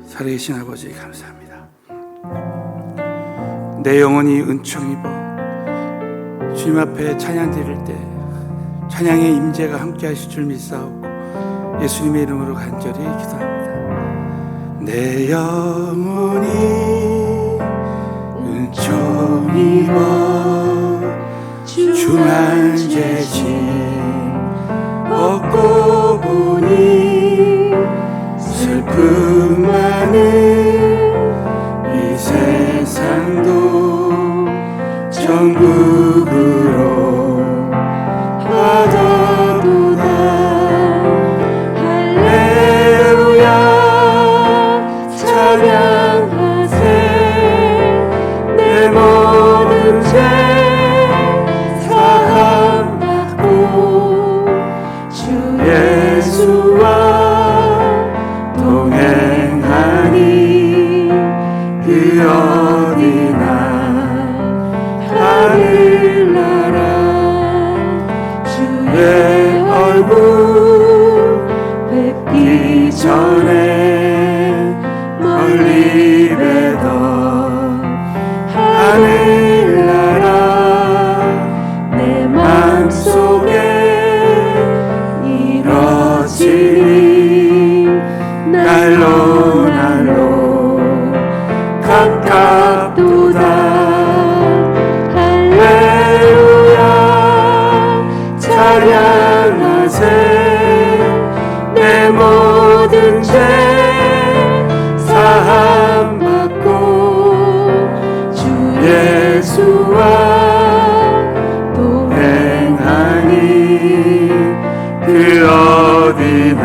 살아계신 아버지 감사합니다. 내 영혼이 은총 입어 주님 앞에 찬양 드릴 때 찬양의 임재가 함께 하실 줄 믿사옵고 예수님의 이름으로 간절히 기도합니다. 내 영혼이 은총 입어 중한죄 짐 얻고 보니 슬픔 많은 이 세상도 천국으로 가도다. 할렐루야 찬양하세. 내 모든 죄 사함받고 주 예수와 동행하니 그 어디나 하늘나라. 주의 얼굴 뵙기 전에 멀리 뵈던 하늘나라 내 맘속에 이뤄지니 날로 날로 가깝도다. 할렐루야 찬양하세. 내 모든 죄 사함받고 주 예수와 동행하니 그 어디나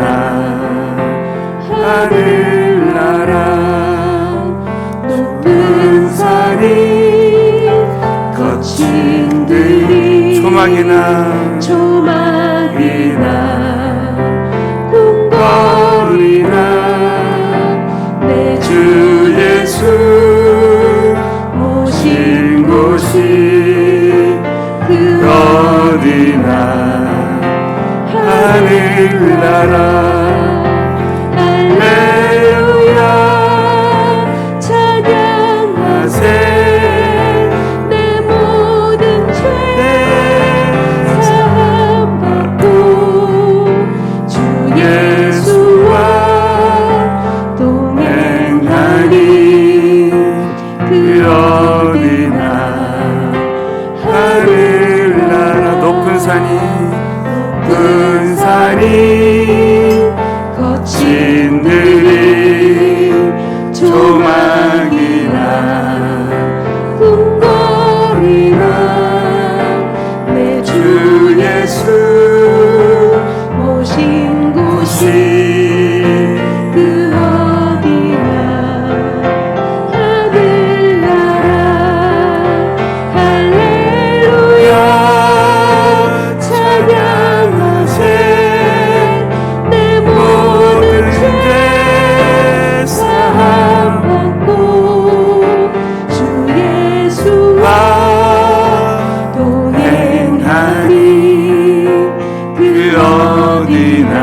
하늘나라. 높은 산이 거친 들이 조망이나 궁궐이나 내 주 예수 모신 곳이 그 어디나 하늘나라. 할렐루야 찬양하세. 내 모든 죄 사함받고 주 예수와 동행하니 그 어디나 하늘나라. 높은 산이 거친 들이 조망이나 궁궐이나 내 주 예수 모신 곳이 그 어디나 하늘나라. 할렐루야 찬양하세. 내 모든 죄 사함받고 주 예수와 동행하니 그 어디나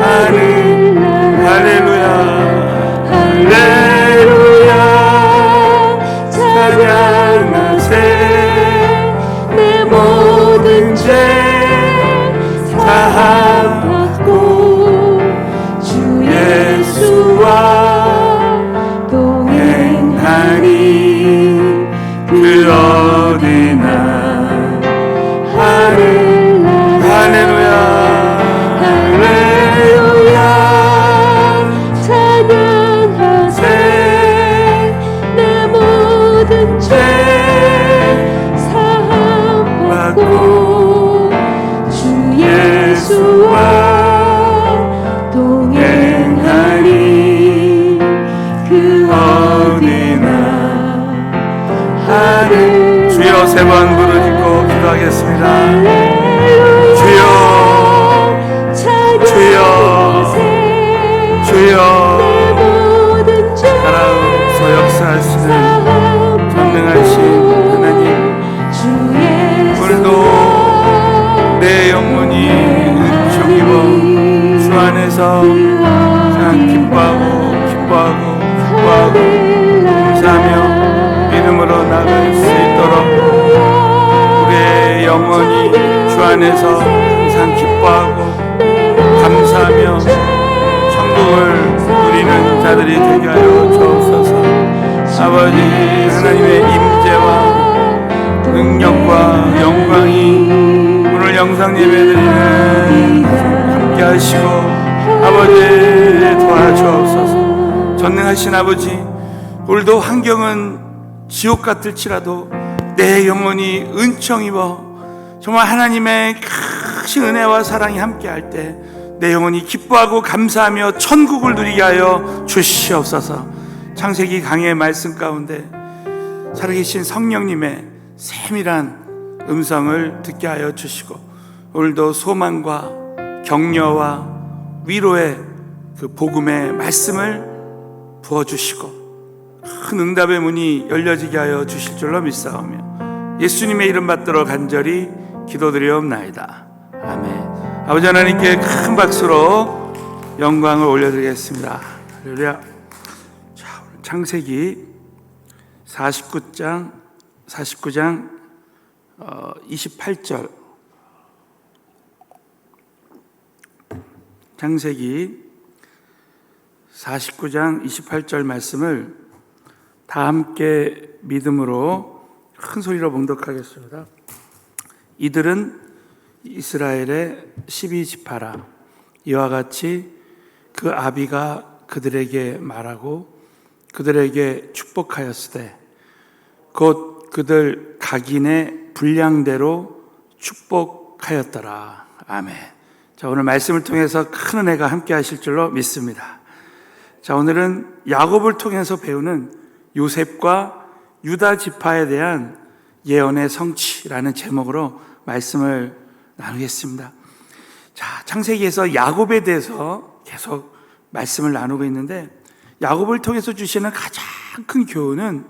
하늘나라. 할렐루야 할렐루야 찬양하세. 내 모든 죄 사함받고 주 예수와 동행하니 그 어디나 하늘나라. 할렐루야 할렐루야 찬양하세. 내 모든 죄 사함받고 주 예수와 동행하니 그 어디나 하늘. 주여 세 번 부르짖고 기도하겠습니다. 주여 주여 역사하시는 전능하신 하나님, 오늘도 내 영혼이 은총 입어 주 안에서 그냥 기뻐하고 감사하며 믿음으로 나갈 수 있도록 우리의 영혼이 주 안에서 항상 기뻐하고 감사하며 천국을 누리는 자들이 되게 하여 주옵소서. 아버지 하나님의 임재와 능력과 영광이 오늘 영상 예배드리는 함께 하시고 아버지 도와주옵소서. 전능하신 아버지, 오늘도 환경은 지옥 같을지라도 내 영혼이 은총 입어 정말 하나님의 크신 은혜와 사랑이 함께 할 때 내 영혼이 기뻐하고 감사하며 천국을 누리게 하여 주시옵소서. 창세기 강해의 말씀 가운데 살아계신 성령님의 세밀한 음성을 듣게 하여 주시고 오늘도 소망과 격려와 위로의 그 복음의 말씀을 부어주시고 큰 응답의 문이 열려지게 하여 주실 줄로 믿사오며 예수님의 이름 받들어 간절히 기도드리옵나이다. 아멘. 아버지 하나님께 큰 박수로 영광을 올려드리겠습니다. 할렐루야. 자, 창세기 49장 28절. 창세기 49장 28절 말씀을 다 함께 믿음으로 큰 소리로 봉독하겠습니다. 이들은 이스라엘의 12지파라. 이와 같이 그 아비가 그들에게 말하고 그들에게 축복하였으되 곧 그들 각인의 분량대로 축복하였더라. 아멘. 자, 오늘 말씀을 통해서 큰 은혜가 함께 하실 줄로 믿습니다. 자, 오늘은 야곱을 통해서 배우는 요셉과 유다 지파에 대한 예언의 성취라는 제목으로 말씀을 나누겠습니다. 자, 창세기에서 야곱에 대해서 계속 말씀을 나누고 있는데 야곱을 통해서 주시는 가장 큰 교훈은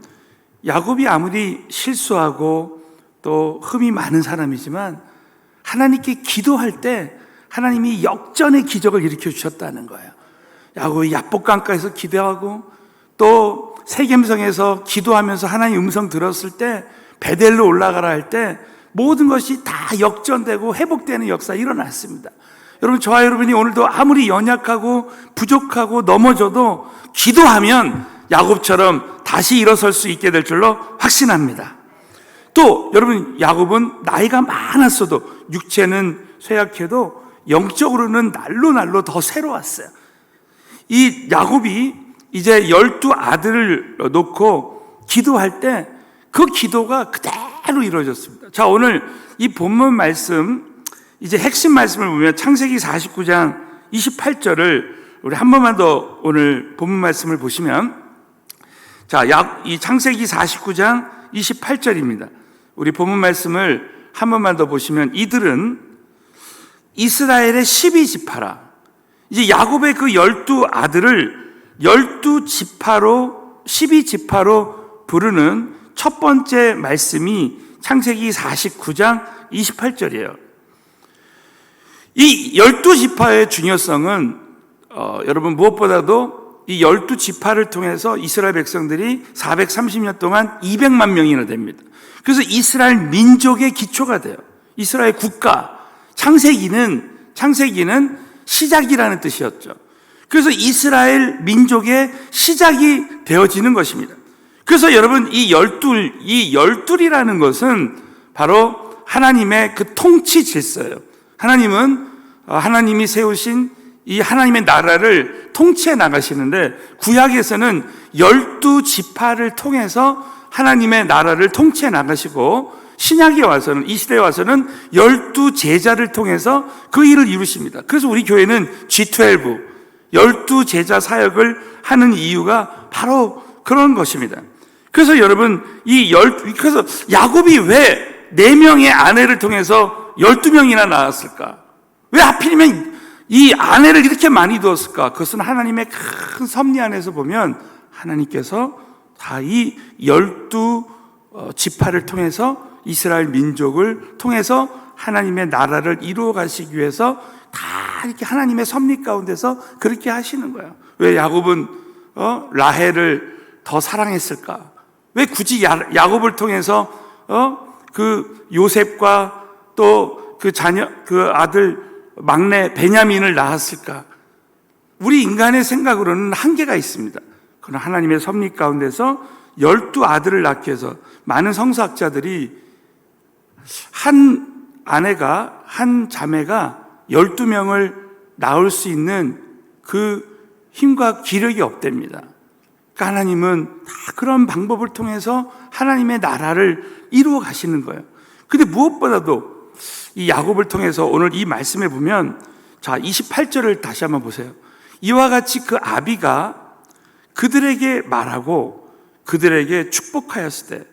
야곱이 아무리 실수하고 또 흠이 많은 사람이지만 하나님께 기도할 때 하나님이 역전의 기적을 일으켜 주셨다는 거예요. 야곱이 야복강가에서 기도하고 또 세겜성에서 기도하면서 하나님 음성 들었을 때 베델로 올라가라 할 때 모든 것이 다 역전되고 회복되는 역사 일어났습니다. 여러분, 저와 여러분이 오늘도 아무리 연약하고 부족하고 넘어져도 기도하면 야곱처럼 다시 일어설 수 있게 될 줄로 확신합니다. 또 여러분, 야곱은 나이가 많았어도 육체는 쇠약해도 영적으로는 날로 더 새로웠어요. 이 야곱이 이제 12아들을 놓고 기도할 때 그 기도가 그대로 이루어졌습니다. 자, 오늘 이 본문 말씀, 이제 핵심 말씀을 보면 창세기 49장 28절을 우리 한 번만 더 오늘 본문 말씀을 보시면, 자, 이 창세기 49장 28절입니다. 우리 본문 말씀을 한 번만 더 보시면 이들은 이스라엘의 12지파라. 이제 야곱의 그 12아들을 12지파로 12지파로 부르는 첫 번째 말씀이 창세기 49장 28절이에요. 이 12지파의 중요성은 여러분 무엇보다도 이 12지파를 통해서 이스라엘 백성들이 430년 동안 200만 명이나 됩니다. 그래서 이스라엘 민족의 기초가 돼요. 이스라엘 국가. 창세기는 시작이라는 뜻이었죠. 그래서 이스라엘 민족의 시작이 되어지는 것입니다. 그래서 여러분, 이 열둘이라는 것은 바로 하나님의 그 통치 질서예요. 하나님이 세우신 이 하나님의 나라를 통치해 나가시는데, 구약에서는 12지파를 통해서 하나님의 나라를 통치해 나가시고, 신약에 와서는, 이 시대에 와서는 12제자를 통해서 그 일을 이루십니다. 그래서 우리 교회는 G12, 12제자 사역을 하는 이유가 바로 그런 것입니다. 그래서 여러분, 그래서 야곱이 왜 4명의 아내를 통해서 12명이나 낳았을까? 왜 하필이면 이 아내를 이렇게 많이 두었을까? 그것은 하나님의 큰 섭리 안에서 보면 하나님께서 다 이 12지파를 통해서 이스라엘 민족을 통해서 하나님의 나라를 이루어 가시기 위해서 다 이렇게 하나님의 섭리 가운데서 그렇게 하시는 거예요. 왜 야곱은 라헬을 더 사랑했을까? 왜 굳이 야곱을 통해서 그 요셉과 또 그 자녀, 그 아들 막내 베냐민을 낳았을까? 우리 인간의 생각으로는 한계가 있습니다. 그러나 하나님의 섭리 가운데서 12아들을 낳기 위해서 많은 성서학자들이 한 아내가, 한 자매가 12명을 낳을 수 있는 그 힘과 기력이 없답니다. 그러니까 하나님은 다 그런 방법을 통해서 하나님의 나라를 이루어 가시는 거예요. 근데 무엇보다도 이 야곱을 통해서 오늘 이 말씀에 보면, 자, 28절을 다시 한번 보세요. 이와 같이 그 아비가 그들에게 말하고 그들에게 축복하였을 때,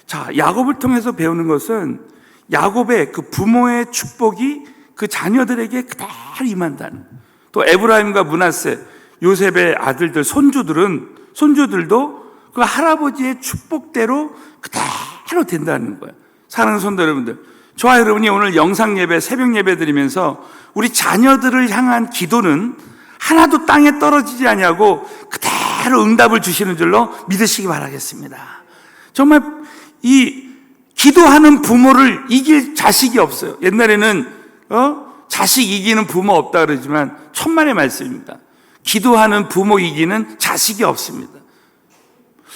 자, 야곱을 통해서 배우는 것은 야곱의 그 부모의 축복이 그 자녀들에게 그대로 임한다는, 또 에브라임과 므낫세, 요셉의 아들들, 손주들도 그 할아버지의 축복대로 그대로 된다는 거예요. 사랑하는 성도 여러분들, 저와 여러분이 오늘 영상 예배, 새벽 예배 드리면서 우리 자녀들을 향한 기도는 하나도 땅에 떨어지지 아니하고 그대로 응답을 주시는 줄로 믿으시기 바라겠습니다. 정말 이 기도하는 부모를 이길 자식이 없어요. 옛날에는 자식 이기는 부모 없다 그러지만 천만의 말씀입니다. 기도하는 부모 이기는 자식이 없습니다.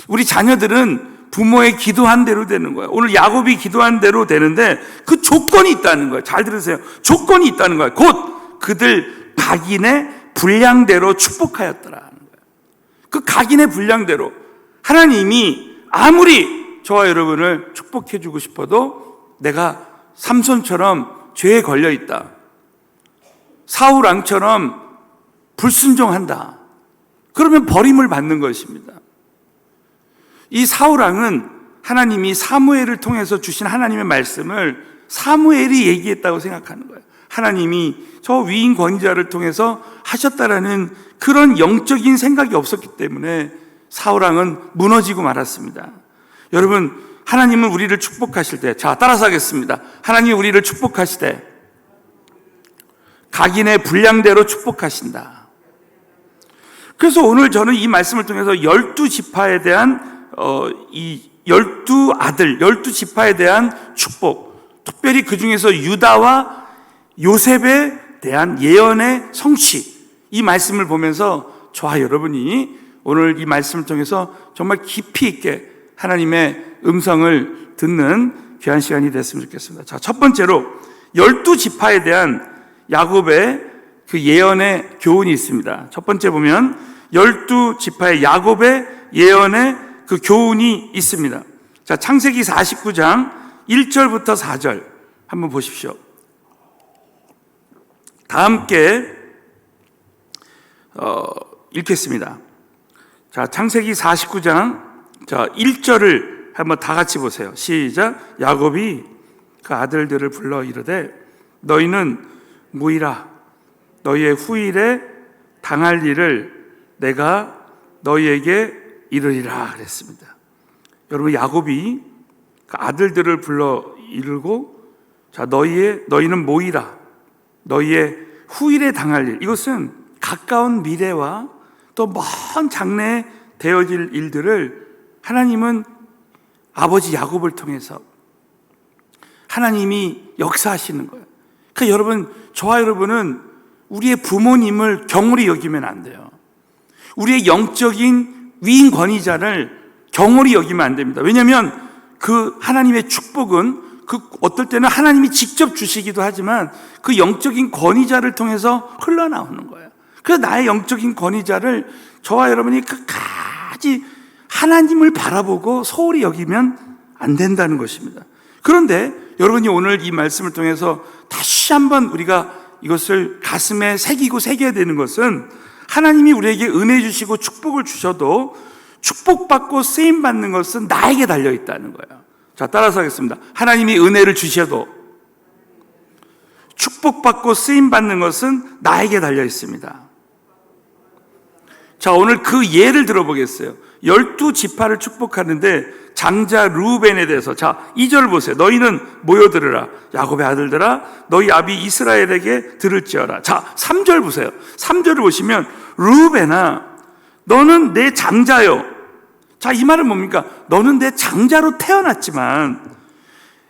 우리 자녀들은 부모의 기도한 대로 되는 거예요. 오늘 야곱이 기도한 대로 되는데 그 조건이 있다는 거예요. 잘 들으세요. 조건이 있다는 거예요. 곧 그들 각인의 분량대로 축복하였더라 하는 거예요. 그 각인의 분량대로 하나님이 아무리 저와 여러분을 축복해 주고 싶어도 내가 삼손처럼 죄에 걸려 있다, 사울 왕처럼 불순종한다, 그러면 버림을 받는 것입니다. 이 사울 왕은 하나님이 사무엘을 통해서 주신 하나님의 말씀을 사무엘이 얘기했다고 생각하는 거예요. 하나님이 저 위인 권위자를 통해서 하셨다라는 그런 영적인 생각이 없었기 때문에 사울 왕은 무너지고 말았습니다. 여러분, 하나님은 우리를 축복하실 때, 자, 따라서 하겠습니다. 하나님이 우리를 축복하실 때 각인의 분량대로 축복하신다. 그래서 오늘 저는 이 말씀을 통해서 12지파에 대한 이 12아들, 12지파에 대한 축복, 특별히 그 중에서 유다와 요셉에 대한 예언의 성취, 이 말씀을 보면서 저와 여러분이 오늘 이 말씀을 통해서 정말 깊이 있게 하나님의 음성을 듣는 귀한 시간이 됐으면 좋겠습니다. 자, 첫 번째로 12지파에 대한 야곱의 그 예언의 교훈이 있습니다. 첫 번째 보면 12지파의 야곱의 예언의 그 교훈이 있습니다. 자, 창세기 49장 1절부터 4절 한번 보십시오. 다 함께 읽겠습니다. 자, 창세기 49장 1절을 한번 다 같이 보세요. 시작. 야곱이 그 아들들을 불러 이르되 너희는 모이라, 너희의 후일에 당할 일을 내가 너희에게 이르리라 그랬습니다. 여러분, 야곱이 그 아들들을 불러 이르고, 자, 너희는 모이라, 너희의 후일에 당할 일, 이것은 가까운 미래와 또 먼 장래에 되어질 일들을 하나님은 아버지 야곱을 통해서 하나님이 역사하시는 거예요. 그러니까 여러분, 저와 여러분은 우리의 부모님을 경홀히 여기면 안 돼요. 우리의 영적인 위인 권위자를 경홀히 여기면 안 됩니다. 왜냐하면 그 하나님의 축복은 그 어떨 때는 하나님이 직접 주시기도 하지만 그 영적인 권위자를 통해서 흘러나오는 거예요. 그래서 나의 영적인 권위자를 저와 여러분이 끝까지 하나님을 바라보고 소홀히 여기면 안 된다는 것입니다. 그런데 여러분이 오늘 이 말씀을 통해서 다시 한번 우리가 이것을 가슴에 새기고 새겨야 되는 것은, 하나님이 우리에게 은혜 주시고 축복을 주셔도 축복받고 쓰임받는 것은 나에게 달려있다는 거예요. 자, 따라서 하겠습니다. 하나님이 은혜를 주셔도 축복받고 쓰임받는 것은 나에게 달려있습니다. 자, 오늘 그 예를 들어보겠어요. 12지파를 축복하는데 장자 루벤에 대해서, 자, 2절 보세요. 너희는 모여들으라. 야곱의 아들들아, 너희 아비 이스라엘에게 들을지어라. 자, 3절 보세요. 3절을 보시면 루벤아, 너는 내 장자요. 자, 이 말은 뭡니까? 너는 내 장자로 태어났지만,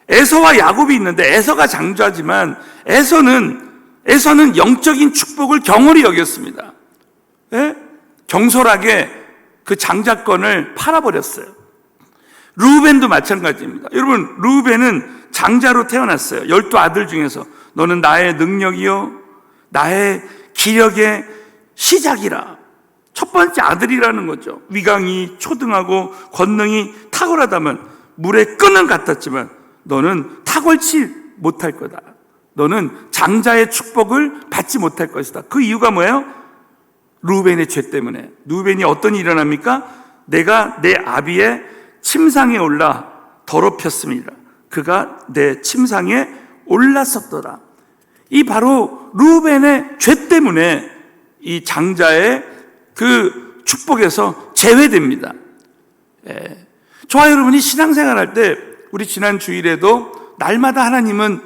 에서와 야곱이 있는데 에서가 장자지만 에서는 영적인 축복을 경홀히 여겼습니다. 예? 경솔하게 그 장자권을 팔아버렸어요. 루벤도 마찬가지입니다. 여러분, 루벤은 장자로 태어났어요. 12아들 중에서 너는 나의 능력이요 나의 기력의 시작이라. 첫 번째 아들이라는 거죠. 위강이 초등하고 권능이 탁월하다면 물의 끈은 같았지만 너는 탁월치 못할 거다. 너는 장자의 축복을 받지 못할 것이다. 그 이유가 뭐예요? 루벤의 죄 때문에. 루벤이 어떤 일이 일어납니까? 내가 내 아비의 침상에 올라 더럽혔습니다. 그가 내 침상에 올랐었더라. 이 바로 루벤의 죄 때문에 이 장자의 그 축복에서 제외됩니다. 저와 여러분이 신앙생활할 때, 우리 지난 주일에도 날마다 하나님은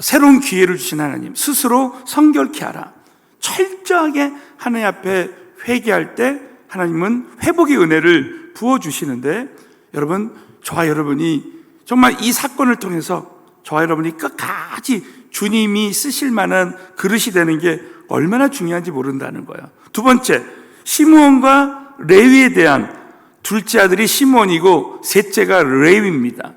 새로운 기회를 주신 하나님, 스스로 성결케 하라. 철저하게 하나님 앞에 회개할 때 하나님은 회복의 은혜를 부어주시는데, 여러분, 저와 여러분이 정말 이 사건을 통해서 저와 여러분이 끝까지 주님이 쓰실 만한 그릇이 되는 게 얼마나 중요한지 모른다는 거예요. 두 번째, 시므온과 레위에 대한, 둘째 아들이 시므온이고 셋째가 레위입니다.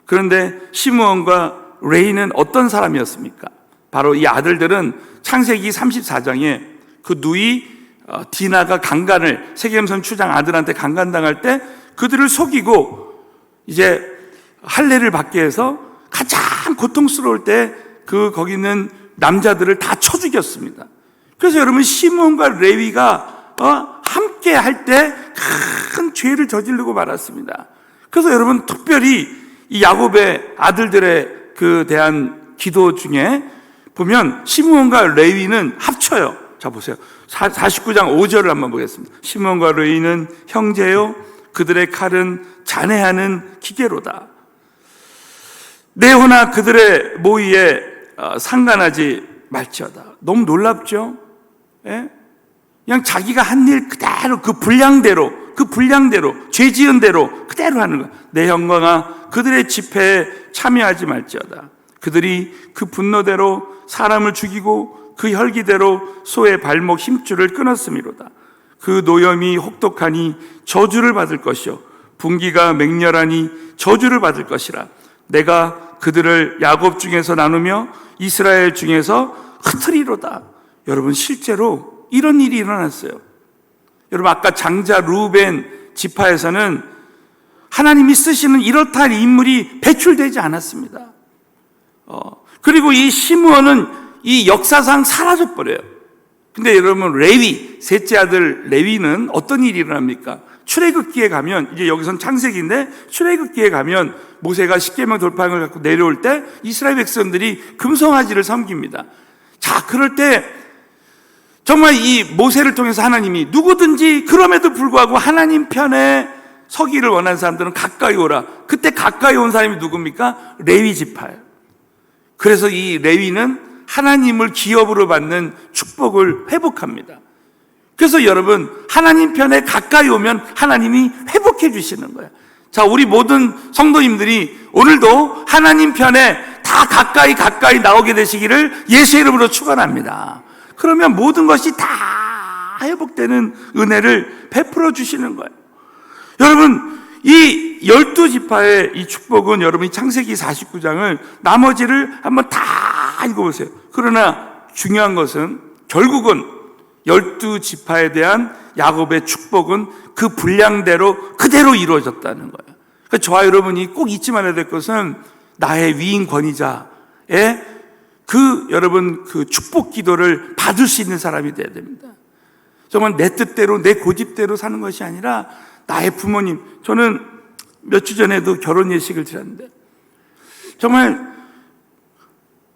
그런데 시므온과 레위는 어떤 사람이었습니까? 바로 이 아들들은 창세기 34장에 그 누이 디나가 강간을, 세겜선 추장 아들한테 강간당할 때 그들을 속이고 이제 할례를 받게 해서 가장 고통스러울 때 거기 있는 남자들을 다 쳐 죽였습니다. 그래서 여러분, 시므온과 레위가 함께 할 때 큰 죄를 저지르고 말았습니다. 그래서 여러분, 특별히 이 야곱의 아들들의 대한 기도 중에 보면 시므온과 레위는 합쳐요. 자, 보세요. 49장 5절을 한번 보겠습니다. 시므온과 레위는 형제요, 그들의 칼은 잔해하는 기계로다. 내호나 그들의 모의에 상관하지 말지어다. 너무 놀랍죠? 예? 그냥 자기가 한 일 그대로 그 분량대로 죄 지은 대로 그대로 하는 거야. 내 형광아, 그들의 집회에 참여하지 말지어다. 그들이 그 분노대로 사람을 죽이고 그 혈기대로 소의 발목 힘줄을 끊었음이로다. 그 노염이 혹독하니 저주를 받을 것이요 분기가 맹렬하니 저주를 받을 것이라. 내가 그들을 야곱 중에서 나누며 이스라엘 중에서 흩으리로다. 여러분, 실제로 이런 일이 일어났어요. 여러분, 아까 장자 루벤 지파에서는 하나님이 쓰시는 이렇다 할 인물이 배출되지 않았습니다. 그리고 이 시므온은 이 역사상 사라져버려요. 근데 여러분, 레위, 셋째 아들 레위는 어떤 일이 일어납니까? 출애굽기에 가면, 이제 여기선 창세기인데 출애굽기에 가면 모세가 십계명 돌파형을 갖고 내려올 때 이스라엘 백성들이 금송아지를 섬깁니다. 자, 그럴 때 정말 이 모세를 통해서 하나님이 누구든지 그럼에도 불구하고 하나님 편에 서기를 원하는 사람들은 가까이 오라. 그때 가까이 온 사람이 누굽니까? 레위 지파예요. 그래서 이 레위는 하나님을 기업으로 받는 축복을 회복합니다. 그래서 여러분, 하나님 편에 가까이 오면 하나님이 회복해 주시는 거예요. 자, 우리 모든 성도님들이 오늘도 하나님 편에 다 가까이 나오게 되시기를 예수의 이름으로 축원합니다. 그러면 모든 것이 다 회복되는 은혜를 베풀어 주시는 거예요. 여러분, 이 12지파의 이 축복은 여러분이 창세기 49장을 나머지를 한번 다 읽어보세요. 그러나 중요한 것은 결국은 12지파에 대한 야곱의 축복은 그 분량대로 그대로 이루어졌다는 거예요. 그러니까 저와 여러분이 꼭 잊지 말아야 될 것은 나의 위인 권위자의 여러분 축복 기도를 받을 수 있는 사람이 돼야 됩니다. 정말 내 뜻대로 내 고집대로 사는 것이 아니라 나의 부모님, 저는 몇 주 전에도 결혼 예식을 드렸는데 정말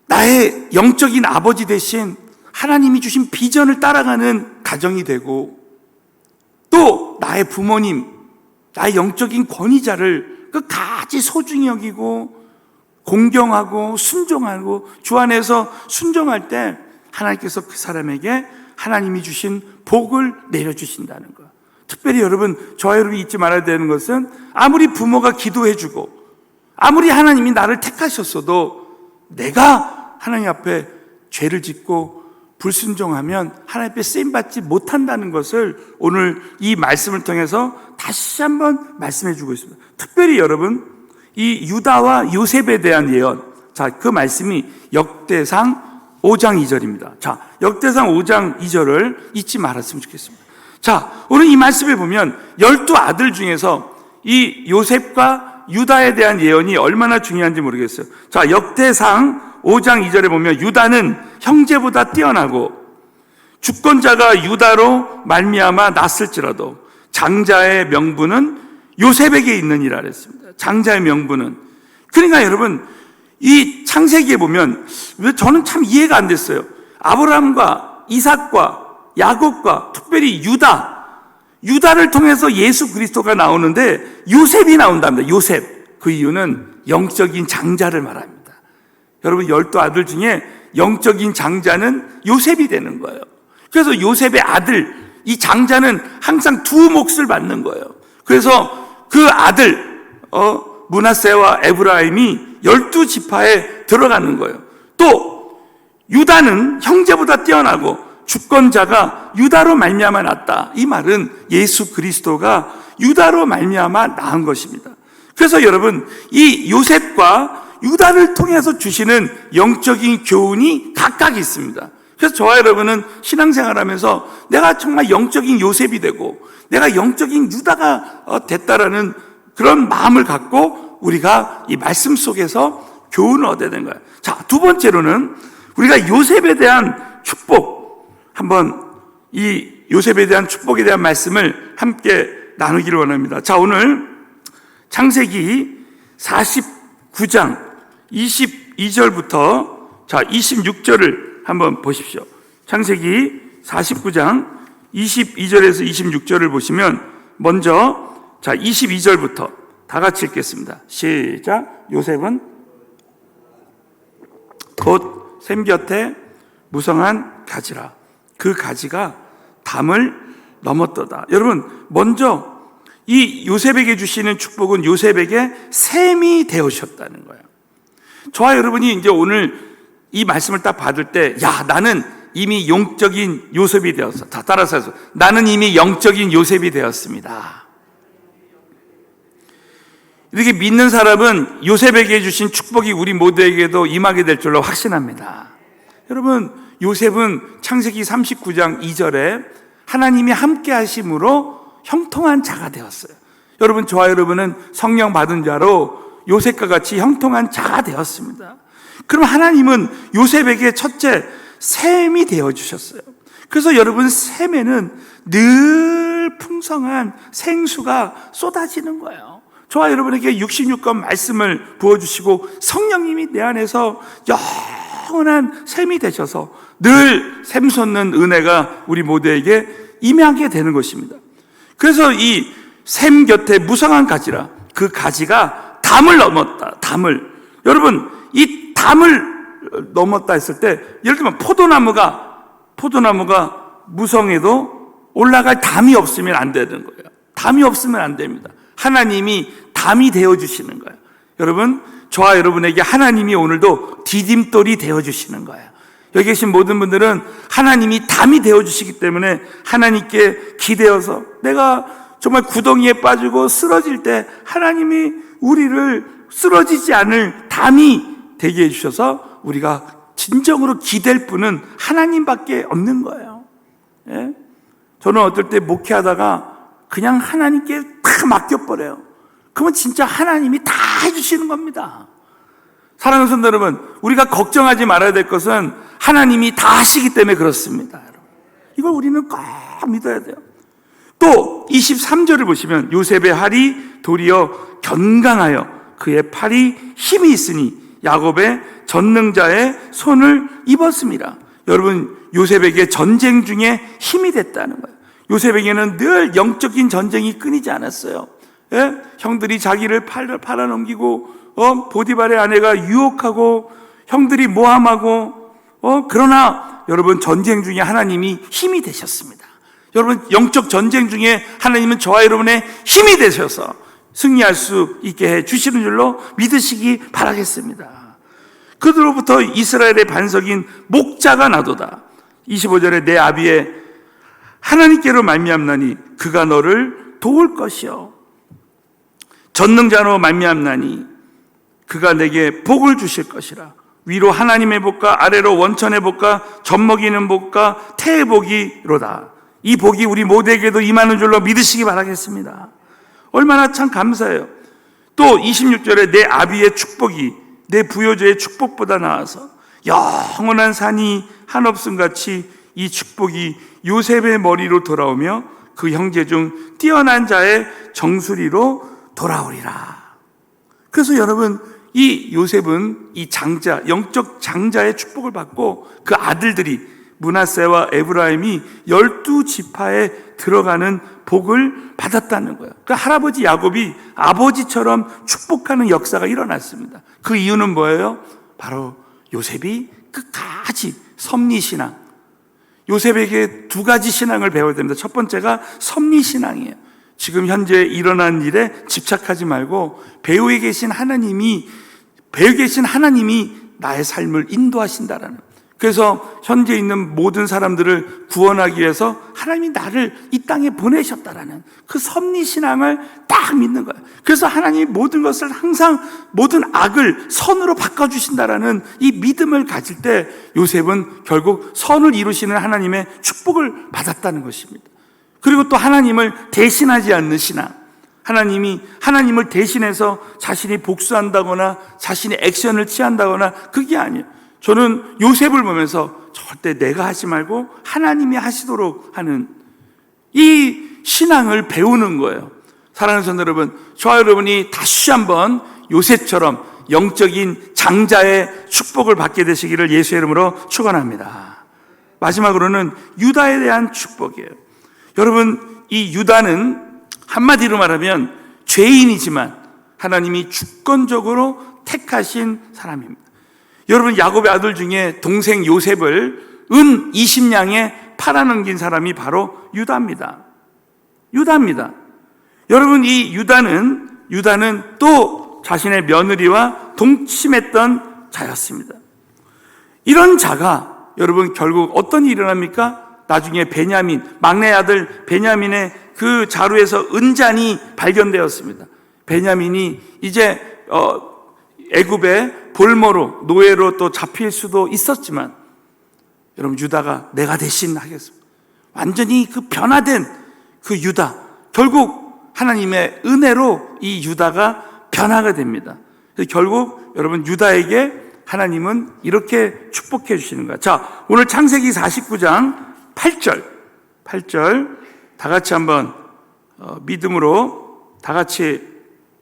나의 영적인 아버지 대신 하나님이 주신 비전을 따라가는 가정이 되고 또 나의 부모님, 나의 영적인 권위자를 끝까지 소중히 여기고 공경하고 순종하고 주 안에서 순종할 때 하나님께서 그 사람에게 하나님이 주신 복을 내려주신다는 것. 특별히 여러분, 저와 여러분이 잊지 말아야 되는 것은 아무리 부모가 기도해주고 아무리 하나님이 나를 택하셨어도 내가 하나님 앞에 죄를 짓고 불순종하면 하나님 앞에 쓰임받지 못한다는 것을 오늘 이 말씀을 통해서 다시 한번 말씀해 주고 있습니다. 특별히 여러분, 이 유다와 요셉에 대한 예언, 자, 그 말씀이 역대상 5장 2절입니다. 자, 역대상 5장 2절을 잊지 말았으면 좋겠습니다. 자, 오늘 이 말씀에 보면 12아들 중에서 이 요셉과 유다에 대한 예언이 얼마나 중요한지 모르겠어요. 자, 역대상 5장 2절에 보면 유다는 형제보다 뛰어나고 주권자가 유다로 말미암아 났을지라도 장자의 명분은 요셉에게 있느니라 그랬습니다. 장자의 명분은. 그러니까 여러분, 이 창세기에 보면 왜 저는 참 이해가 안 됐어요. 아브라함과 이삭과 야곱과 특별히 유다를 통해서 예수 그리스도가 나오는데 요셉이 나온답니다. 요셉. 그 이유는 영적인 장자를 말합니다. 여러분, 12아들 중에 영적인 장자는 요셉이 되는 거예요. 그래서 요셉의 아들, 이 장자는 항상 두 몫을 받는 거예요. 그래서 그 아들 므낫세와 에브라임이 12지파에 들어가는 거예요. 또 유다는 형제보다 뛰어나고 주권자가 유다로 말미암아 났다. 이 말은 예수 그리스도가 유다로 말미암아 낳은 것입니다. 그래서 여러분, 이 요셉과 유다를 통해서 주시는 영적인 교훈이 각각 있습니다. 그래서 저와 여러분은 신앙생활하면서 내가 정말 영적인 요셉이 되고 내가 영적인 유다가 됐다라는 그런 마음을 갖고 우리가 이 말씀 속에서 교훈을 얻어야 되는 거예요. 자, 두 번째로는 우리가 요셉에 대한 축복, 한번 이 요셉에 대한 축복에 대한 말씀을 함께 나누기를 원합니다. 자, 오늘 창세기 49장 22절부터 자 26절을 한번 보십시오. 창세기 49장 22절에서 26절을 보시면 먼저 자 22절부터 다 같이 읽겠습니다. 시작. 요셉은 곧 샘 곁에 무성한 가지라. 그 가지가 담을 넘었도다. 여러분, 먼저 이 요셉에게 주시는 축복은 요셉에게 샘이 되어주셨다는 거예요. 저와 여러분이 이제 오늘 이 말씀을 딱 받을 때, 야, 나는 이미 영적인 요셉이 되었어. 다 따라서 해서, 나는 이미 영적인 요셉이 되었습니다. 이렇게 믿는 사람은 요셉에게 주신 축복이 우리 모두에게도 임하게 될 줄로 확신합니다. 여러분, 요셉은 창세기 39장 2절에 하나님이 함께 하심으로 형통한 자가 되었어요. 여러분, 저와 여러분은 성령 받은 자로 요셉과 같이 형통한 자가 되었습니다. 그럼 하나님은 요셉에게 첫째 샘이 되어주셨어요. 그래서 여러분, 샘에는 늘 풍성한 생수가 쏟아지는 거예요. 저와 여러분에게 66권 말씀을 부어주시고 성령님이 내 안에서 영원한 샘이 되셔서 늘 샘솟는 은혜가 우리 모두에게 임하게 되는 것입니다. 그래서 이 샘 곁에 무성한 가지라. 그 가지가 담을 넘었다. 담을. 여러분, 이 담을 넘었다 했을 때 예를 들면 포도나무가 무성해도 올라갈 담이 없으면 안 되는 거예요. 담이 없으면 안 됩니다. 하나님이 담이 되어주시는 거예요. 여러분, 저와 여러분에게 하나님이 오늘도 디딤돌이 되어주시는 거예요. 여기 계신 모든 분들은 하나님이 담이 되어주시기 때문에 하나님께 기대어서 내가 정말 구덩이에 빠지고 쓰러질 때 하나님이 우리를 쓰러지지 않을 담이 되게 해주셔서 우리가 진정으로 기댈 분은 하나님밖에 없는 거예요. 예? 저는 어떨 때 목회하다가 그냥 하나님께 다 맡겨버려요. 그러면 진짜 하나님이 다 해주시는 겁니다. 사랑하는 성도 여러분, 우리가 걱정하지 말아야 될 것은 하나님이 다 하시기 때문에 그렇습니다. 이걸 우리는 꼭 믿어야 돼요. 또 23절을 보시면 요셉의 팔이 도리어 견강하여 그의 팔이 힘이 있으니 야곱의 전능자의 손을 입었습니다. 여러분, 요셉에게 전쟁 중에 힘이 됐다는 거예요. 요셉에게는 늘 영적인 전쟁이 끊이지 않았어요. 예? 형들이 자기를 팔아넘기고, 보디발의 아내가 유혹하고, 형들이 모함하고, 그러나 여러분, 전쟁 중에 하나님이 힘이 되셨습니다. 여러분, 영적 전쟁 중에 하나님은 저와 여러분의 힘이 되셔서 승리할 수 있게 해 주시는 줄로 믿으시기 바라겠습니다. 그들로부터 이스라엘의 반석인 목자가 나도다. 25절에 내 아비의 하나님께로 말미암나니 그가 너를 도울 것이요 전능자로 말미암나니 그가 내게 복을 주실 것이라. 위로 하나님의 복과 아래로 원천의 복과 젖먹이는 복과 태의 복이로다. 이 복이 우리 모두에게도 임하는 줄로 믿으시기 바라겠습니다. 얼마나 참 감사해요. 또 26절에 내 아비의 축복이 내 부요제의 축복보다 나아서 영원한 산이 한없음같이 이 축복이 요셉의 머리로 돌아오며 그 형제 중 뛰어난 자의 정수리로 돌아오리라. 그래서 여러분, 이 요셉은 이 장자, 영적 장자의 축복을 받고 그 아들들이 므낫세와 에브라임이 12지파에 들어가는 복을 받았다는 거예요. 그러니까 할아버지 야곱이 아버지처럼 축복하는 역사가 일어났습니다. 그 이유는 뭐예요? 바로 요셉이 끝까지 섭리신앙. 요셉에게 두 가지 신앙을 배워야 됩니다. 첫 번째가 섭리신앙이에요. 지금 현재 일어난 일에 집착하지 말고 배후에 계신 하나님이 나의 삶을 인도하신다라는. 그래서 현재 있는 모든 사람들을 구원하기 위해서 하나님이 나를 이 땅에 보내셨다라는 그 섭리신앙을 딱 믿는 거예요. 그래서 하나님이 모든 것을 항상 모든 악을 선으로 바꿔주신다라는 이 믿음을 가질 때 요셉은 결국 선을 이루시는 하나님의 축복을 받았다는 것입니다. 그리고 또 하나님을 대신하지 않는 신앙. 하나님을 대신해서 자신이 복수한다거나 자신의 액션을 취한다거나 그게 아니에요. 저는 요셉을 보면서 절대 내가 하지 말고 하나님이 하시도록 하는 이 신앙을 배우는 거예요. 사랑하는 성도 여러분, 저와 여러분이 다시 한번 요셉처럼 영적인 장자의 축복을 받게 되시기를 예수의 이름으로 축원합니다. 마지막으로는 유다에 대한 축복이에요. 여러분, 이 유다는 한마디로 말하면 죄인이지만 하나님이 주권적으로 택하신 사람입니다. 여러분, 야곱의 아들 중에 동생 요셉을 은 20냥에 팔아넘긴 사람이 바로 유다입니다. 여러분, 이 유다는 또 자신의 며느리와 동침했던 자였습니다. 이런 자가 여러분 결국 어떤 일이 일어납니까? 나중에 베냐민, 막내 아들 베냐민의 그 자루에서 은잔이 발견되었습니다. 베냐민이 이제 애굽의 볼모로 노예로 또 잡힐 수도 있었지만 여러분, 유다가 내가 대신 하겠습니다. 완전히 그 변화된 그 유다, 결국 하나님의 은혜로 이 유다가 변화가 됩니다. 결국 여러분, 유다에게 하나님은 이렇게 축복해 주시는 거예요. 자, 오늘 창세기 49장 8절 다 같이 한번 믿음으로 다 같이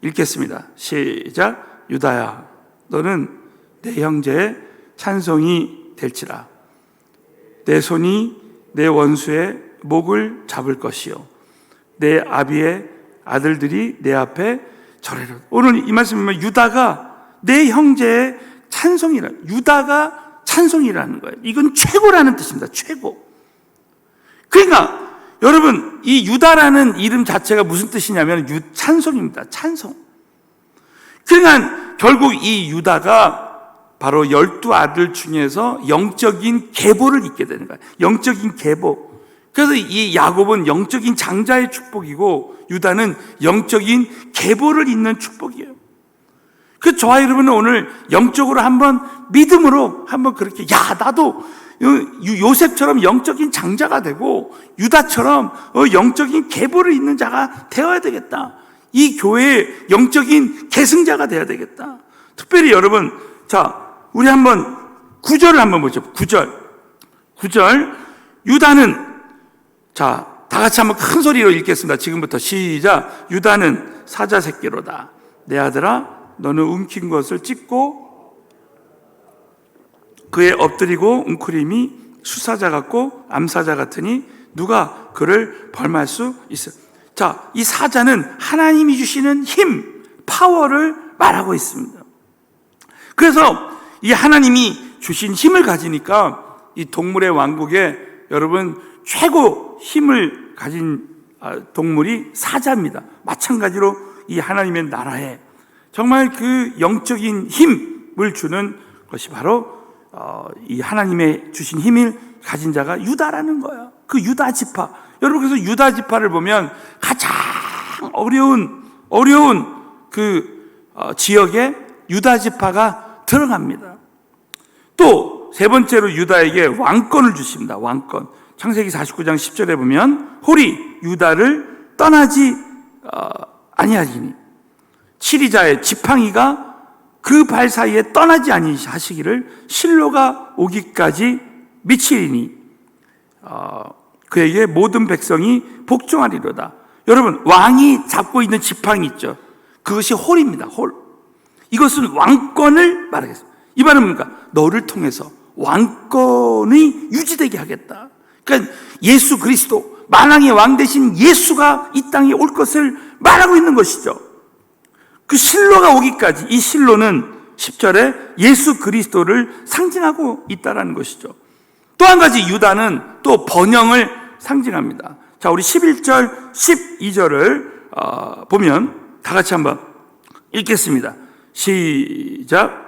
읽겠습니다. 시작. 유다야, 너는 내 형제의 찬송이 될지라. 내 손이 내 원수의 목을 잡을 것이요 내 아비의 아들들이 내 앞에 절하리라. 오늘 이 말씀이면 유다가 내 형제의 찬송이라. 유다가 찬송이라는 거예요. 이건 최고라는 뜻입니다. 최고. 그러니까 여러분, 이 유다라는 이름 자체가 무슨 뜻이냐면 찬송입니다. 찬송. 그러니까 결국 이 유다가 바로 12아들 중에서 영적인 계보를 잇게 되는 거예요. 영적인 계보. 그래서 이 야곱은 영적인 장자의 축복이고 유다는 영적인 계보를 잇는 축복이에요. 그 저와 여러분은 오늘 영적으로 한번 믿음으로 한번 그렇게 나도 요셉처럼 영적인 장자가 되고 유다처럼 영적인 계보를 잇는 자가 되어야 되겠다. 이 교회의 영적인 계승자가 되어야 되겠다. 특별히 여러분, 자, 우리 한번 9절을 한번 보죠. 9절. 유다는, 자, 다 같이 한번 큰 소리로 읽겠습니다. 지금부터 시작. 유다는 사자 새끼로다. 내 아들아, 너는 움킨 것을 찢고 그의 엎드리고 웅크림이 수사자 같고 암사자 같으니 누가 그를 벌할 수 있어요. 자, 이 사자는 하나님이 주시는 힘, 파워를 말하고 있습니다. 그래서 이 하나님이 주신 힘을 가지니까 이 동물의 왕국에 여러분 최고 힘을 가진 동물이 사자입니다. 마찬가지로 이 하나님의 나라에 정말 그 영적인 힘을 주는 것이 바로 이 하나님의 주신 힘을 가진 자가 유다라는 거예요. 그 유다 지파. 여러분, 그래서 유다 지파를 보면 가장 어려운 그 지역에 유다 지파가 들어갑니다. 또 세 번째로 유다에게 왕권을 주십니다. 왕권. 창세기 49장 10절에 보면 홀이 유다를 떠나지 아니하시니 치리자의 지팡이가 그 발 사이에 떠나지 아니하시기를 실로가 오기까지 미치리니 그에게 모든 백성이 복종하리로다. 여러분, 왕이 잡고 있는 지팡이 있죠. 그것이 홀입니다. 홀. 이것은 왕권을 말하겠습니다. 이 말은 뭡니까? 너를 통해서 왕권이 유지되게 하겠다. 그러니까 예수 그리스도, 만왕의 왕 대신 예수가 이 땅에 올 것을 말하고 있는 것이죠. 그 실로가 오기까지, 이 실로는 10절에 예수 그리스도를 상징하고 있다는 것이죠. 또 한 가지 유다는 또 번영을 상징합니다. 자, 우리 11절, 12절을 보면 다 같이 한번 읽겠습니다. 시작.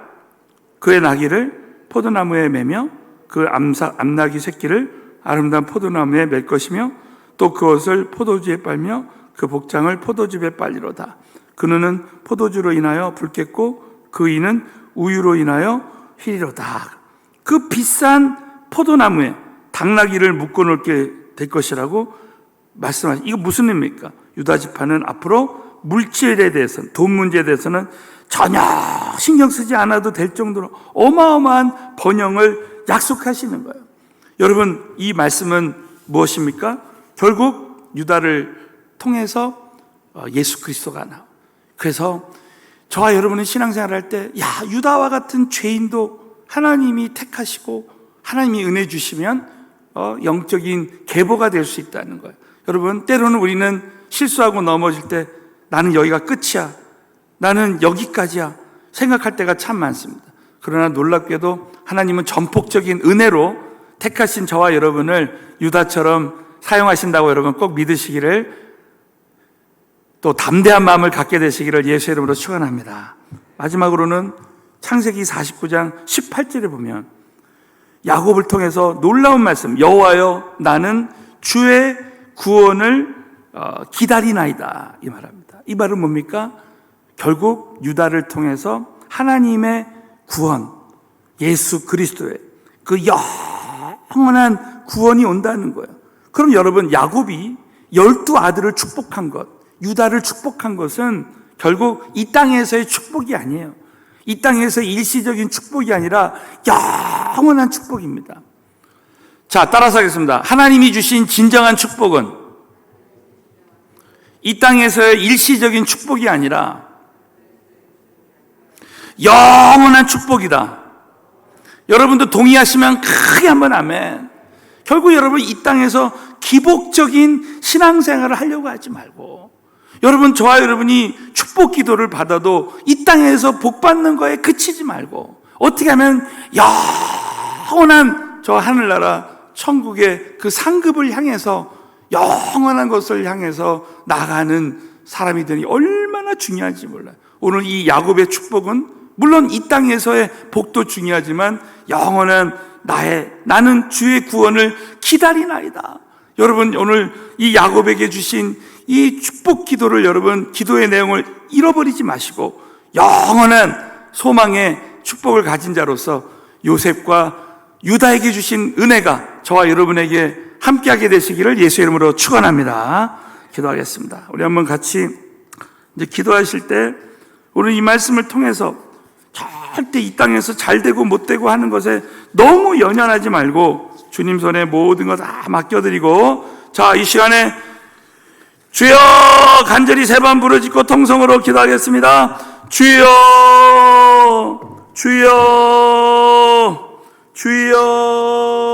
그의 나귀를 포도나무에 매며 그 암나귀 새끼를 아름다운 포도나무에 맬 것이며 또 그것을 포도주에 빨며 그 복장을 포도즙에 빨리로다. 그는 포도주로 인하여 붉겠고 그 이는 우유로 인하여 휘리로다. 그 비싼 포도나무에 당나귀를 묶어놓게 될 것이라고 말씀하시죠. 이거 무슨 의미입니까? 유다 지파는 앞으로 물질에 대해서는, 돈 문제에 대해서는 전혀 신경 쓰지 않아도 될 정도로 어마어마한 번영을 약속하시는 거예요. 여러분, 이 말씀은 무엇입니까? 결국 유다를 통해서 예수 그리스도가 나와. 그래서 저와 여러분은 신앙생활을 할 때, 유다와 같은 죄인도 하나님이 택하시고 하나님이 은혜 주시면 영적인 계보가 될 수 있다는 거예요. 여러분, 때로는 우리는 실수하고 넘어질 때 나는 여기가 끝이야, 나는 여기까지야 생각할 때가 참 많습니다. 그러나 놀랍게도 하나님은 전폭적인 은혜로 택하신 저와 여러분을 유다처럼 사용하신다고 여러분 꼭 믿으시기를, 또 담대한 마음을 갖게 되시기를 예수 이름으로 축원합니다. 마지막으로는 창세기 49장 18절에 보면 야곱을 통해서 놀라운 말씀, 여호와여 나는 주의 구원을 기다리나이다, 이 말합니다. 이 말은 뭡니까? 결국 유다를 통해서 하나님의 구원, 예수 그리스도의 그 영원한 구원이 온다는 거예요. 그럼 여러분, 야곱이 12아들을 축복한 것, 유다를 축복한 것은 결국 이 땅에서의 축복이 아니에요. 이 땅에서의 일시적인 축복이 아니라 영원한 축복입니다. 자, 따라서 하겠습니다. 하나님이 주신 진정한 축복은 이 땅에서의 일시적인 축복이 아니라 영원한 축복이다. 여러분도 동의하시면 크게 한번 아멘. 결국 여러분, 이 땅에서 기복적인 신앙생활을 하려고 하지 말고, 여러분, 저와 여러분이 축복 기도를 받아도 이 땅에서 복 받는 거에 그치지 말고, 어떻게 하면 영원한 저 하늘나라 천국의 그 상급을 향해서, 영원한 것을 향해서 나가는 사람이 되니 얼마나 중요한지 몰라요. 오늘 이 야곱의 축복은 물론 이 땅에서의 복도 중요하지만 영원한 나는 주의 구원을 기다리나이다. 여러분, 오늘 이 야곱에게 주신 이 축복 기도를, 여러분 기도의 내용을 잃어버리지 마시고 영원한 소망의 축복을 가진 자로서 요셉과 유다에게 주신 은혜가 저와 여러분에게 함께하게 되시기를 예수 이름으로 축원합니다. 기도하겠습니다. 우리 한번 같이 이제 기도하실 때 오늘 이 말씀을 통해서 절대 이 땅에서 잘 되고 못 되고 하는 것에 너무 연연하지 말고 주님 손에 모든 것 다 맡겨드리고, 자, 이 시간에 주여 간절히 3번 부르짖고 통성으로 기도하겠습니다. 주여, 주여, 주여.